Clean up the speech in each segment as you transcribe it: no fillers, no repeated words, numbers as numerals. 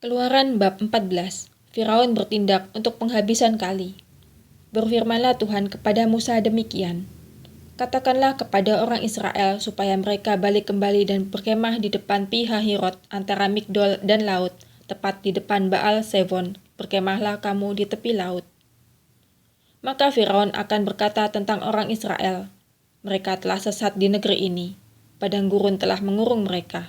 Keluaran bab 14. Firaun bertindak untuk penghabisan kali. Berfirmanlah Tuhan kepada Musa demikian. Katakanlah kepada orang Israel supaya mereka balik kembali dan berkemah di depan Pi-hahirot antara Migdol dan laut, tepat di depan Baal Zefon. Berkemahlah kamu di tepi laut. Maka Firaun akan berkata tentang orang Israel, mereka telah sesat di negeri ini. Padang gurun telah mengurung mereka.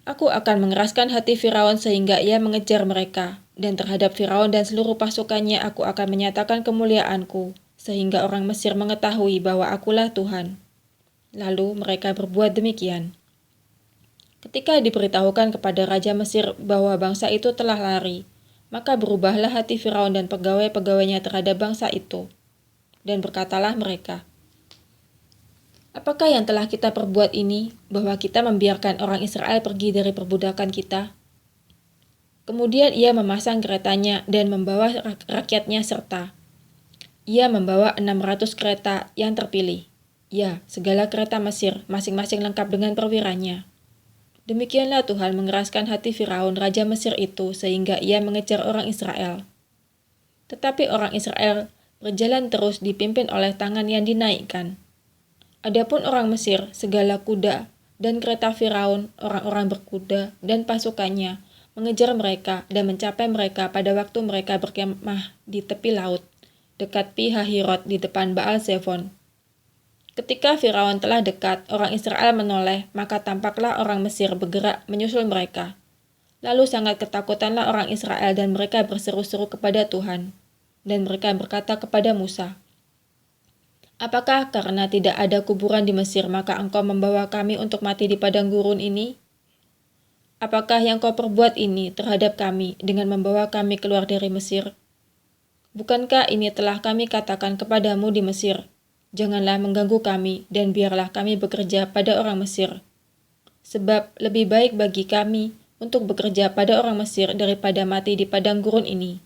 Aku akan mengeraskan hati Firaun sehingga ia mengejar mereka, dan terhadap Firaun dan seluruh pasukannya aku akan menyatakan kemuliaanku, sehingga orang Mesir mengetahui bahwa akulah Tuhan. Lalu mereka berbuat demikian. Ketika diberitahukan kepada Raja Mesir bahwa bangsa itu telah lari, maka berubahlah hati Firaun dan pegawai-pegawainya terhadap bangsa itu. Dan berkatalah mereka, apakah yang telah kita perbuat ini, bahwa kita membiarkan orang Israel pergi dari perbudakan kita? Kemudian ia memasang keretanya dan membawa rakyatnya serta. Ia membawa 600 kereta yang terpilih. Ya, segala kereta Mesir, masing-masing lengkap dengan perwiranya. Demikianlah Tuhan mengeraskan hati Firaun, Raja Mesir itu, sehingga ia mengejar orang Israel. Tetapi orang Israel berjalan terus dipimpin oleh tangan yang dinaikkan. Adapun orang Mesir, segala kuda dan kereta Firaun, orang-orang berkuda dan pasukannya, mengejar mereka dan mencapai mereka pada waktu mereka berkemah di tepi laut, dekat Pi-hahirot di depan Baal Zefon. Ketika Firaun telah dekat, orang Israel menoleh, maka tampaklah orang Mesir bergerak menyusul mereka. Lalu sangat ketakutanlah orang Israel dan mereka berseru-seru kepada Tuhan. Dan mereka berkata kepada Musa, apakah karena tidak ada kuburan di Mesir maka engkau membawa kami untuk mati di padang gurun ini? Apakah yang kau perbuat ini terhadap kami dengan membawa kami keluar dari Mesir? Bukankah ini telah kami katakan kepadamu di Mesir? Janganlah mengganggu kami dan biarlah kami bekerja pada orang Mesir. Sebab lebih baik bagi kami untuk bekerja pada orang Mesir daripada mati di padang gurun ini.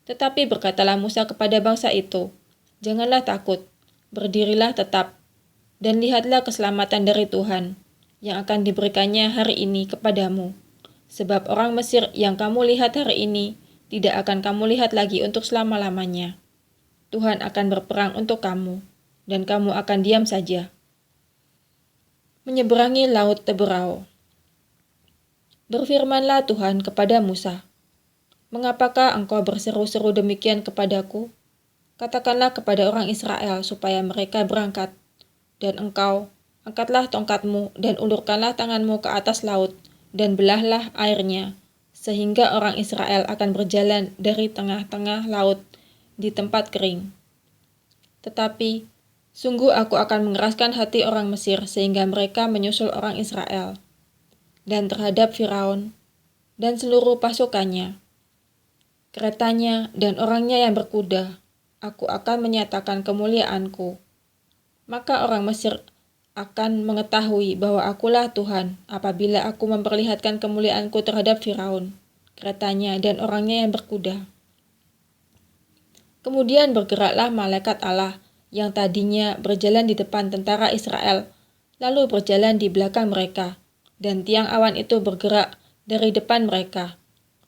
Tetapi berkatalah Musa kepada bangsa itu, janganlah takut, berdirilah tetap, dan lihatlah keselamatan dari Tuhan, yang akan diberikannya hari ini kepadamu. Sebab orang Mesir yang kamu lihat hari ini, tidak akan kamu lihat lagi untuk selama-lamanya. Tuhan akan berperang untuk kamu, dan kamu akan diam saja. Menyeberangi Laut Teberau. Berfirmanlah Tuhan kepada Musa, mengapakah engkau berseru-seru demikian kepadaku? Katakanlah kepada orang Israel supaya mereka berangkat, dan engkau angkatlah tongkatmu dan ulurkanlah tanganmu ke atas laut, dan belahlah airnya, sehingga orang Israel akan berjalan dari tengah-tengah laut di tempat kering. Tetapi, sungguh aku akan mengeraskan hati orang Mesir sehingga mereka menyusul orang Israel, dan terhadap Firaun dan seluruh pasukannya, keretanya dan orangnya yang berkuda, aku akan menyatakan kemuliaanku. Maka orang Mesir akan mengetahui bahwa akulah Tuhan apabila aku memperlihatkan kemuliaanku terhadap Firaun, keretanya dan orangnya yang berkuda. Kemudian bergeraklah malaikat Allah yang tadinya berjalan di depan tentara Israel, lalu berjalan di belakang mereka, dan tiang awan itu bergerak dari depan mereka,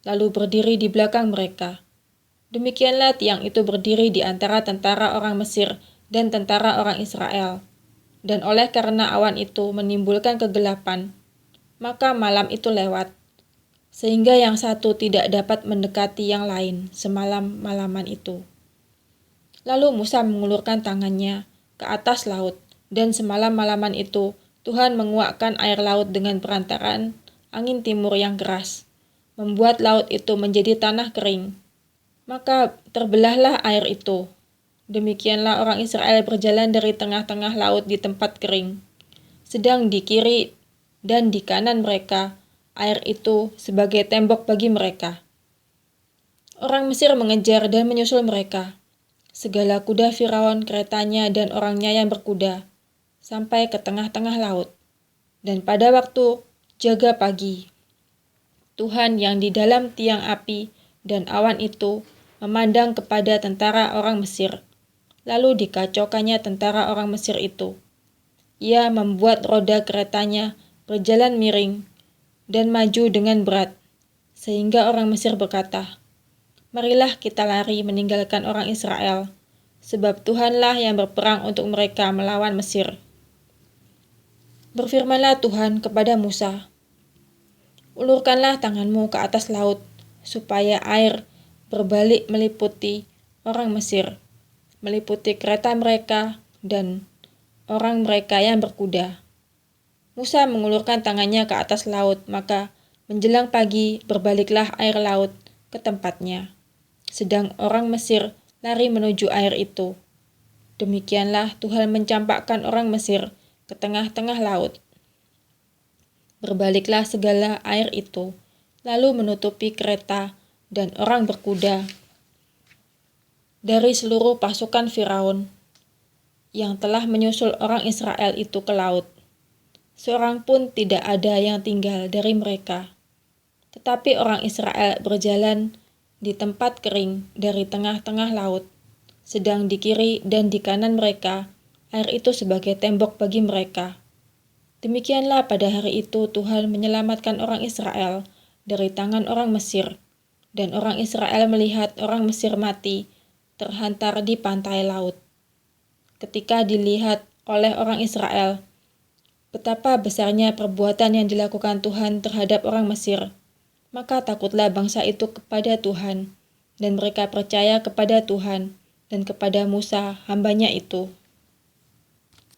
lalu berdiri di belakang mereka. Demikianlah tiang itu berdiri di antara tentara orang Mesir dan tentara orang Israel. Dan oleh karena awan itu menimbulkan kegelapan, maka malam itu lewat, sehingga yang satu tidak dapat mendekati yang lain semalam-malaman itu. Lalu Musa mengulurkan tangannya ke atas laut, dan semalam-malaman itu Tuhan menguakkan air laut dengan perantaraan angin timur yang keras, membuat laut itu menjadi tanah kering. Maka terbelahlah air itu. Demikianlah orang Israel berjalan dari tengah-tengah laut di tempat kering. Sedang di kiri dan di kanan mereka, air itu sebagai tembok bagi mereka. Orang Mesir mengejar dan menyusul mereka. Segala kuda Firaun, keretanya, dan orangnya yang berkuda, sampai ke tengah-tengah laut. Dan pada waktu jaga pagi, Tuhan yang di dalam tiang api dan awan itu memandang kepada tentara orang Mesir. Lalu dikacaukannya tentara orang Mesir itu. Ia membuat roda keretanya berjalan miring, dan maju dengan berat, sehingga orang Mesir berkata, "Marilah kita lari meninggalkan orang Israel, sebab Tuhanlah yang berperang untuk mereka melawan Mesir." Berfirmanlah Tuhan kepada Musa, "Ulurkanlah tanganmu ke atas laut, supaya air berbalik meliputi orang Mesir, meliputi kereta mereka dan orang mereka yang berkuda." Musa mengulurkan tangannya ke atas laut, maka menjelang pagi berbaliklah air laut ke tempatnya, sedang orang Mesir lari menuju air itu. Demikianlah Tuhan mencampakkan orang Mesir ke tengah-tengah laut. Berbaliklah segala air itu, lalu menutupi kereta dan orang berkuda dari seluruh pasukan Firaun yang telah menyusul orang Israel itu ke laut. Seorang pun tidak ada yang tinggal dari mereka. Tetapi orang Israel berjalan di tempat kering dari tengah-tengah laut, sedang di kiri dan di kanan mereka air itu sebagai tembok bagi mereka. Demikianlah pada hari itu Tuhan menyelamatkan orang Israel dari tangan orang Mesir, dan orang Israel melihat orang Mesir mati terhantar di pantai laut. Ketika dilihat oleh orang Israel betapa besarnya perbuatan yang dilakukan Tuhan terhadap orang Mesir, maka takutlah bangsa itu kepada Tuhan, dan mereka percaya kepada Tuhan dan kepada Musa hambanya itu.